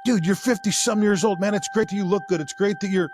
dude, you're 50 some years old, man. It's great that you look good. It's great that you're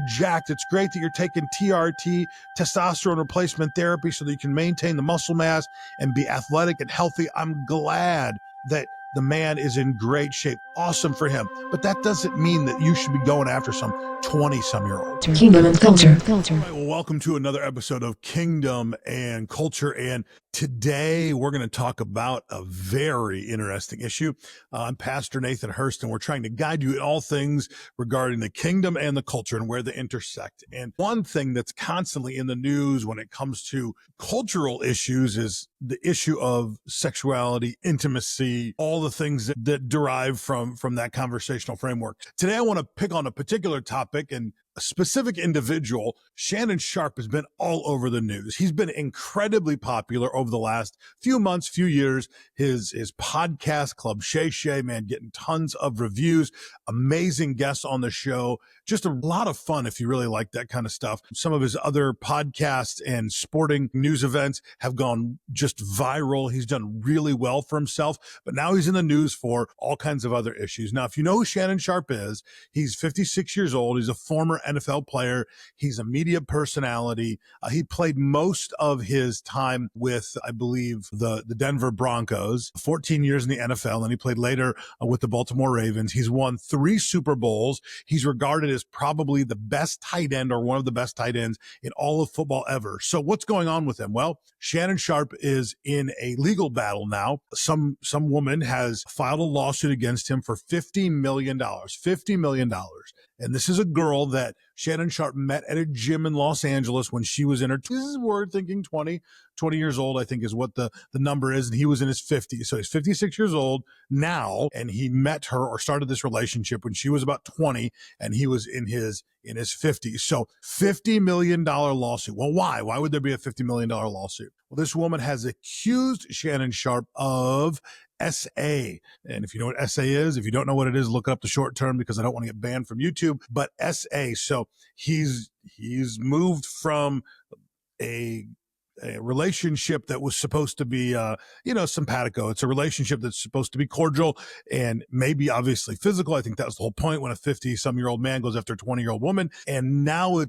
jacked. It's great that you're taking TRT, testosterone replacement therapy, so that you can maintain the muscle mass and be athletic and healthy. I'm glad that the man is in great shape. Awesome for him. But that doesn't mean that you should be going after some 20-some-year-old. Kingdom and culture. All right, well, welcome to another episode of Kingdom and Culture. And today we're going to talk about a very interesting issue. I'm Pastor Nathan Hurst, and we're trying to guide you in all things regarding the kingdom and the culture and where they intersect. And one thing that's constantly in the news when it comes to cultural issues is the issue of sexuality, intimacy, all the things that derive from that conversational framework. Today, I want to pick on a particular topic and a specific individual. Shannon Sharp has been all over the news. He's been incredibly popular over the last few months, few years. His podcast, Club Shay Shay, man, getting tons of reviews, amazing guests on the show. Just a lot of fun if you really like that kind of stuff. Some of his other podcasts and sporting news events have gone just viral. He's done really well for himself, but now he's in the news for all kinds of other issues. Now, if you know who Shannon Sharp is, he's 56 years old. He's a former NFL player. He's a media personality. He played most of his time with, I believe, the Denver Broncos, 14 years in the NFL, and he played later with the Baltimore Ravens. He's won 3 Super Bowls. He's regarded as probably the best tight end or one of the best tight ends in all of football ever. So what's going on with him? Well, Shannon Sharp is in a legal battle now. Some woman has filed a lawsuit against him for $50 million. $50 million. And this is a girl that Shannon Sharp met at a gym in Los Angeles when she was in her, this is word thinking 20 years old, I think is what the number is. And he was in his 50s. So he's 56 years old now. And he met her or started this relationship when she was about 20 and he was in his 50s. So $50 million lawsuit. Well, why? Why would there be a $50 million lawsuit? Well, this woman has accused Shannon Sharp of SA. And if you know what SA is, if you don't know what it is, look up the short term because I don't want to get banned from YouTube. But SA. So he's moved from a relationship that was supposed to be, simpatico. It's a relationship that's supposed to be cordial and maybe obviously physical. I think that was the whole point when a 50-some-year-old man goes after a 20-year-old woman. And now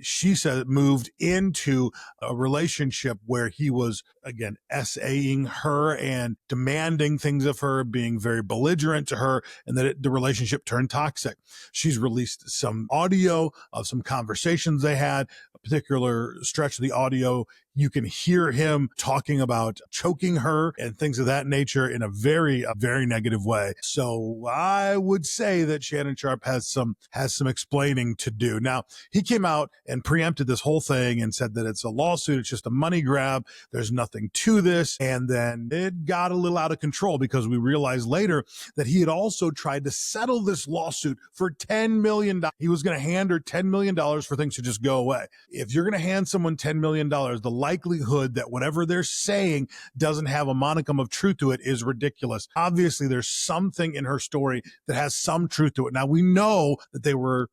she said, moved into a relationship where he was, again, SAing her and demanding things of her, being very belligerent to her, and that the relationship turned toxic. She's released some audio of some conversations they had. A particular stretch of the audio, you can hear him talking about choking her and things of that nature in a very negative way. So I would say that Shannon Sharp has some explaining to do. Now, he came out and preempted this whole thing and said that it's a lawsuit. It's just a money grab. There's nothing to this. And then it got a little out of control because we realized later that he had also tried to settle this lawsuit for $10 million. He was going to hand her $10 million for things to just go away. If you're going to hand someone $10 million, the likelihood that whatever they're saying doesn't have a modicum of truth to it is ridiculous. Obviously, there's something in her story that has some truth to it. Now, we know that they were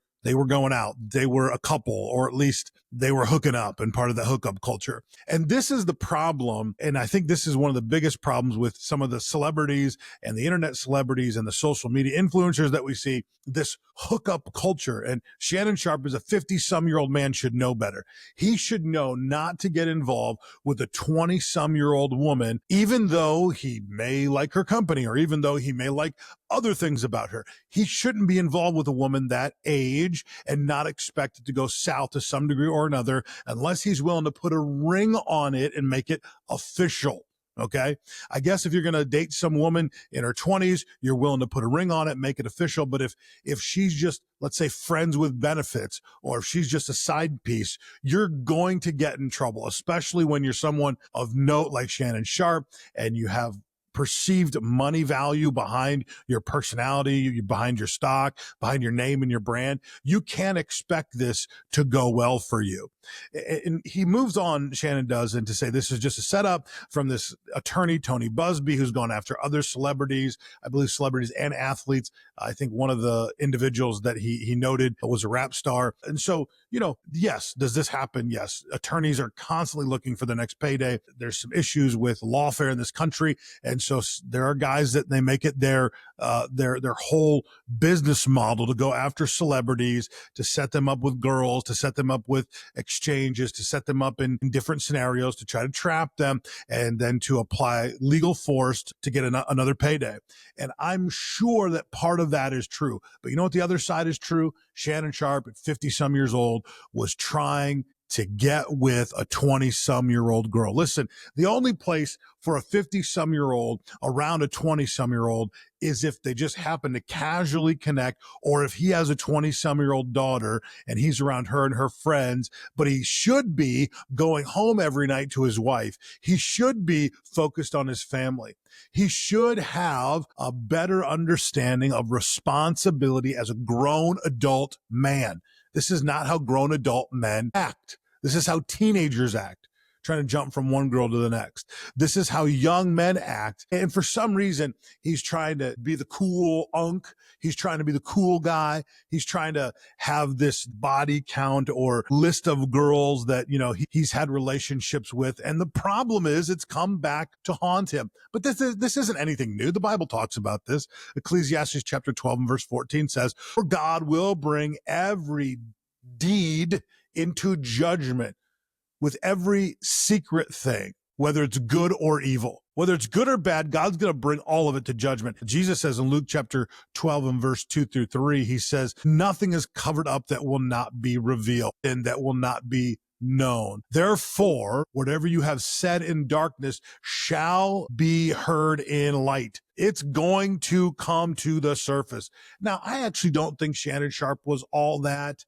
going out. They were a couple, or at least they were hooking up and part of the hookup culture. And this is the problem. And I think this is one of the biggest problems with some of the celebrities and the internet celebrities and the social media influencers that we see, this hookup culture. And Shannon Sharp is a 50-some-year-old man, should know better. He should know not to get involved with a 20-some-year-old woman, even though he may like her company or even though he may like other things about her. He shouldn't be involved with a woman that age and not expect it to go south to some degree or another unless he's willing to put a ring on it and make it official. Okay. I guess if you're going to date some woman in her 20s, you're willing to put a ring on it, make it official. But if she's just, let's say, friends with benefits, or if she's just a side piece, you're going to get in trouble, especially when you're someone of note like Shannon Sharp and you have perceived money value behind your personality, behind your stock, behind your name and your brand. You can't expect this to go well for you. And he moves on, Shannon does, and to say this is just a setup from this attorney, Tony Busby, who's gone after other celebrities, I believe celebrities and athletes. I think one of the individuals that he noted was a rap star. And so, yes, does this happen? Yes. Attorneys are constantly looking for the next payday. There's some issues with lawfare in this country. And so there are guys that they make it their whole business model to go after celebrities, to set them up with girls, to set them up with exchanges, to set them up in different scenarios, to try to trap them, and then to apply legal force to get another payday. And I'm sure that part of that is true. But you know what the other side is true? Shannon Sharp, at 50-some years old, was trying to get with a 20-some-year-old girl. Listen, the only place for a 50-some-year-old around a 20-some-year-old is if they just happen to casually connect, or if he has a 20-some-year-old daughter and he's around her and her friends, but he should be going home every night to his wife. He should be focused on his family. He should have a better understanding of responsibility as a grown adult man. This is not how grown adult men act. This is how teenagers act, trying to jump from one girl to the next. This is how young men act. And for some reason, he's trying to be the cool unk. He's trying to be the cool guy. He's trying to have this body count or list of girls that, he's had relationships with. And the problem is it's come back to haunt him. But this isn't anything new. The Bible talks about this. Ecclesiastes chapter 12 and verse 14 says, "For God will bring every deed into judgment with every secret thing, whether it's good or evil." Whether it's good or bad, God's going to bring all of it to judgment. Jesus says in Luke chapter 12 and verse 2-3, he says, "Nothing is covered up that will not be revealed and that will not be known. Therefore, whatever you have said in darkness shall be heard in light." It's going to come to the surface. Now, I actually don't think Shannon Sharp was all that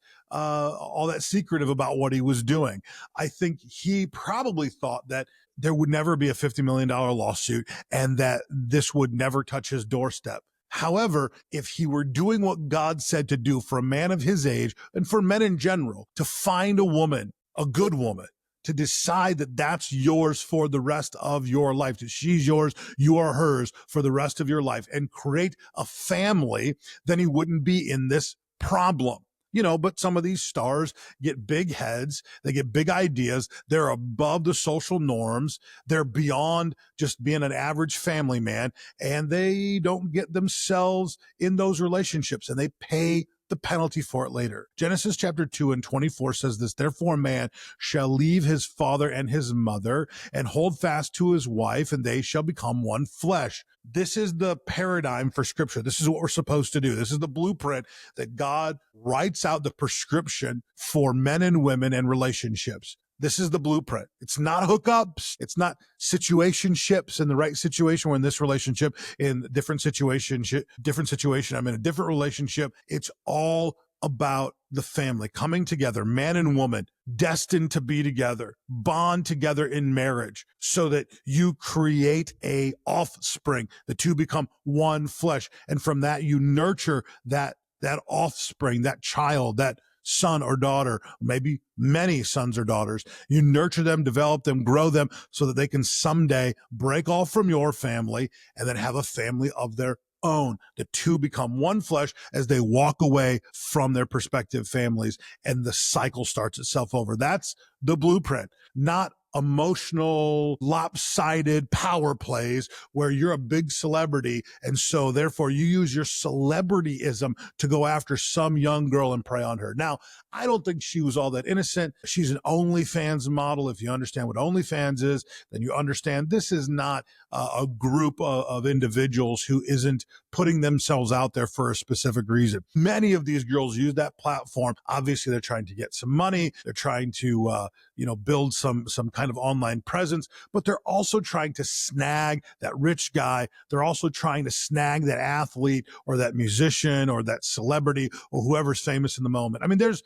secretive about what he was doing. I think he probably thought that there would never be a $50 million lawsuit and that this would never touch his doorstep. However, if he were doing what God said to do for a man of his age and for men in general, to find a woman, a good woman, to decide that that's yours for the rest of your life, that she's yours, you are hers for the rest of your life, and create a family, then he wouldn't be in this problem. But some of these stars get big heads. They get big ideas. They're above the social norms. They're beyond just being an average family man, and they don't get themselves in those relationships, and they pay the penalty for it later. Genesis chapter 2 and 24 says this, "Therefore a man shall leave his father and his mother and hold fast to his wife, and they shall become one flesh." This is the paradigm for scripture. This is what we're supposed to do. This is the blueprint that God writes out, the prescription for men and women and relationships. This is the blueprint. It's not hookups. It's not situationships in the right situation. We're in this relationship, in different situation. I'm in a different relationship. It's all about the family coming together, man and woman, destined to be together, bond together in marriage so that you create a offspring. The two become one flesh. And from that, you nurture that offspring, that child, that son or daughter, maybe many sons or daughters. You nurture them, develop them, grow them so that they can someday break off from your family and then have a family of their own. The two become one flesh as they walk away from their respective families, and the cycle starts itself over. That's the blueprint, not emotional, lopsided power plays where you're a big celebrity, and so therefore you use your celebrityism to go after some young girl and prey on her. Now, I don't think she was all that innocent. She's an OnlyFans model. If you understand what OnlyFans is, then you understand this is not a group of individuals who isn't putting themselves out there for a specific reason. Many of these girls use that platform. Obviously, they're trying to get some money. They're trying to, build some kind of online presence, but they're also trying to snag that rich guy. They're also trying to snag that athlete or that musician or that celebrity or whoever's famous in the moment. I mean, there's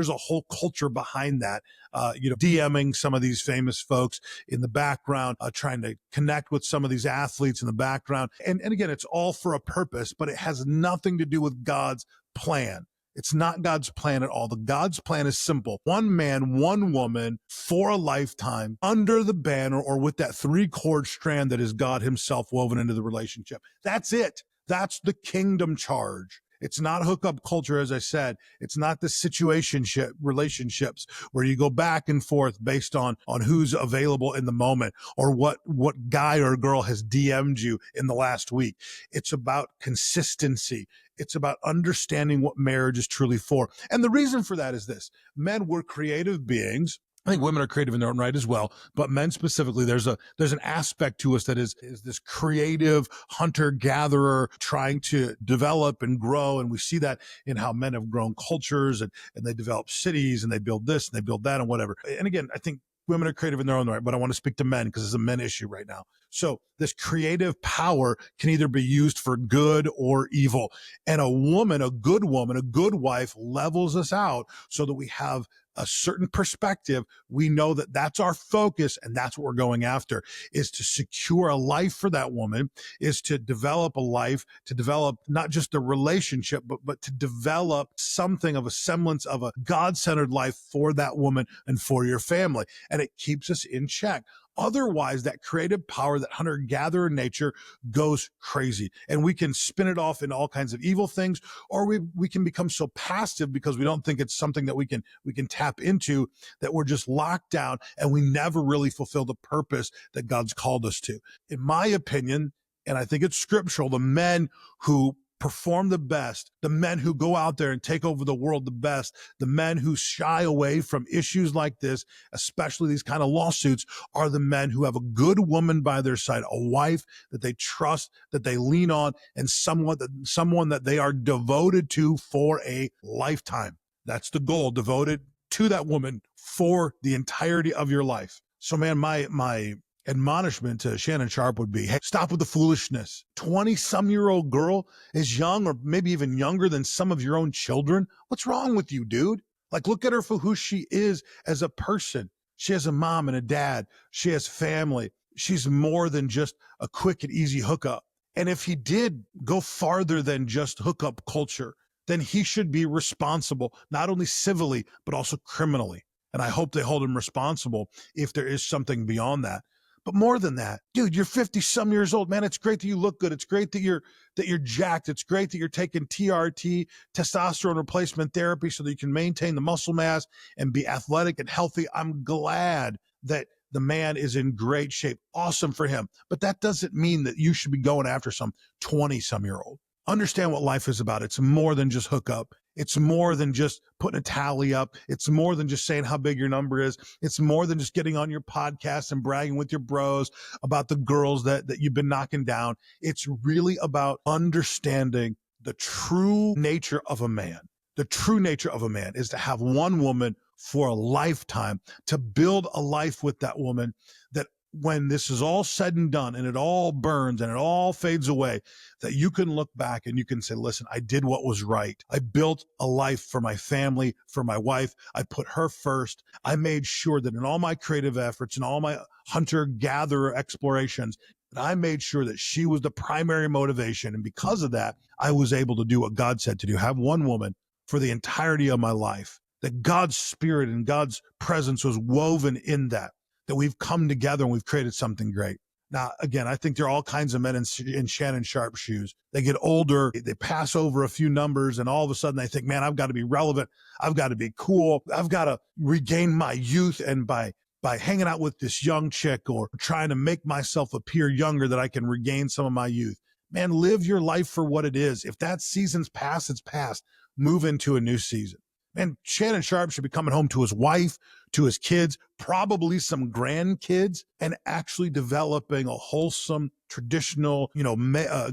a whole culture behind that, DMing some of these famous folks in the background, trying to connect with some of these athletes in the background. And again, it's all for a purpose, but it has nothing to do with God's plan. It's not God's plan at all. The God's plan is simple. One man, one woman for a lifetime under the banner or with that three-cord strand that is God himself woven into the relationship. That's it. That's the kingdom charge. It's not hookup culture, as I said. It's not the situationship relationships where you go back and forth based on who's available in the moment or what guy or girl has DM'd you in the last week. It's about consistency. It's about understanding what marriage is truly for. And the reason for that is this. Men, we're creative beings. I think women are creative in their own right as well, but men specifically, there's an aspect to us that is this creative hunter-gatherer trying to develop and grow. And we see that in how men have grown cultures and they develop cities and they build this and they build that and whatever. And again, I think women are creative in their own right, but I want to speak to men because it's a men issue right now. So this creative power can either be used for good or evil. And a woman, a good wife levels us out so that we have a certain perspective. We know that that's our focus and that's what we're going after, is to secure a life for that woman, is to develop a life, to develop not just a relationship, but to develop something of a semblance of a God-centered life for that woman and for your family. And it keeps us in check. Otherwise, that creative power, that hunter-gatherer nature goes crazy. And we can spin it off in all kinds of evil things, or we can become so passive because we don't think it's something that we can tap into, that we're just locked down and we never really fulfill the purpose that God's called us to. In my opinion, and I think it's scriptural, the men who perform the best, the men who go out there and take over the world the best, the men who shy away from issues like this, especially these kind of lawsuits, are the men who have a good woman by their side, a wife that they trust, that they lean on, and someone that they are devoted to for a lifetime. That's the goal, devoted to that woman for the entirety of your life. So man, my admonishment to Shannon Sharp would be, hey, stop with the foolishness. 20-some-year-old girl is young or maybe even younger than some of your own children. What's wrong with you, dude? Like, look at her for who she is as a person. She has a mom and a dad. She has family. She's more than just a quick and easy hookup. And if he did go farther than just hookup culture, then he should be responsible, not only civilly, but also criminally. And I hope they hold him responsible if there is something beyond that. But more than that, dude, you're 50-some years old, man. It's great that you look good. It's great that you're jacked. It's great that you're taking TRT, testosterone replacement therapy, so that you can maintain the muscle mass and be athletic and healthy. I'm glad that the man is in great shape. Awesome for him. But that doesn't mean that you should be going after some 20-some-year-old. Understand what life is about. It's more than just hookup. It's more than just putting a tally up. It's more than just saying how big your number is. It's more than just getting on your podcast and bragging with your bros about the girls that you've been knocking down. It's really about understanding the true nature of a man. The true nature of a man is to have one woman for a lifetime, to build a life with that woman, that when this is all said and done and it all burns and it all fades away, that you can look back and you can say, listen, I did what was right. I built a life for my family, for my wife. I put her first. I made sure that in all my creative efforts and all my hunter-gatherer explorations, that I made sure that she was the primary motivation. And because of that, I was able to do what God said to do, have one woman for the entirety of my life, that God's spirit and God's presence was woven in that we've come together and we've created something great. Now, again, I think there are all kinds of men in Shannon Sharp shoes. They get older, they pass over a few numbers, and all of a sudden they think, man, I've got to be relevant. I've got to be cool. I've got to regain my youth. And by hanging out with this young chick or trying to make myself appear younger, that I can regain some of my youth. Man, live your life for what it is. If that season's past, it's past. Move into a new season. And Shannon Sharp should be coming home to his wife, to his kids, probably some grandkids, and actually developing a wholesome, traditional,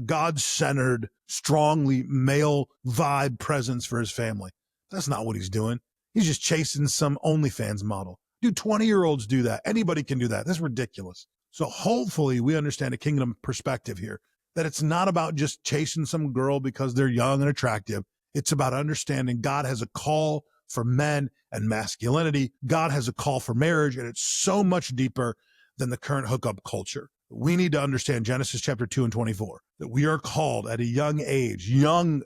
God-centered, strongly male vibe presence for his family. That's not what he's doing. He's just chasing some OnlyFans model. Dude, 20-year-olds do that. Anybody can do that. That's ridiculous. So hopefully we understand a kingdom perspective here, that it's not about just chasing some girl because they're young and attractive. It's about understanding God has a call for men and masculinity. God has a call for marriage, and it's so much deeper than the current hookup culture. We need to understand Genesis chapter 2 and 24, that we are called at a young age, young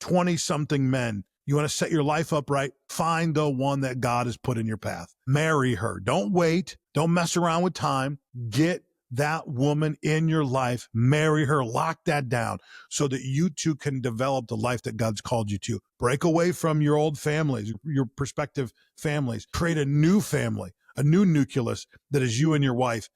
20-something men. You want to set your life up right? Find the one that God has put in your path. Marry her. Don't wait. Don't mess around with time. Get that woman in your life, marry her, lock that down so that you two can develop the life that God's called you to. Break away from your old families, your prospective families, create a new family, a new nucleus that is you and your wife,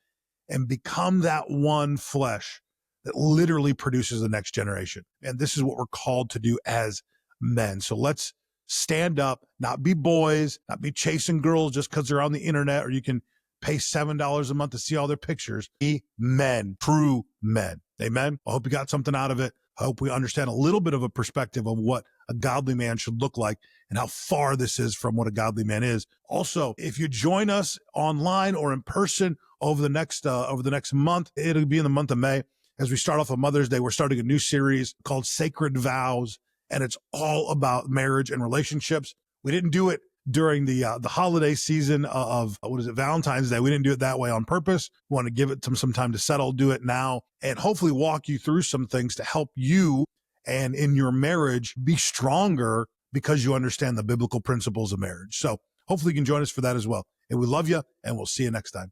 and become that one flesh that literally produces the next generation. And this is what we're called to do as men. So let's stand up, not be boys, not be chasing girls just because they're on the internet, or you can pay $7 a month to see all their pictures. Be men, true men. Amen. I hope you got something out of it. I hope we understand a little bit of a perspective of what a godly man should look like and how far this is from what a godly man is. Also, if you join us online or in person over the next month, it'll be in the month of May. As we start off on Mother's Day, we're starting a new series called Sacred Vows, and it's all about marriage and relationships. We didn't do it during the holiday season of Valentine's Day. We didn't do it that way on purpose. We want to give it some time to settle, do it now, and hopefully walk you through some things to help you and in your marriage be stronger because you understand the biblical principles of marriage. So hopefully you can join us for that as well. And we love you, and we'll see you next time.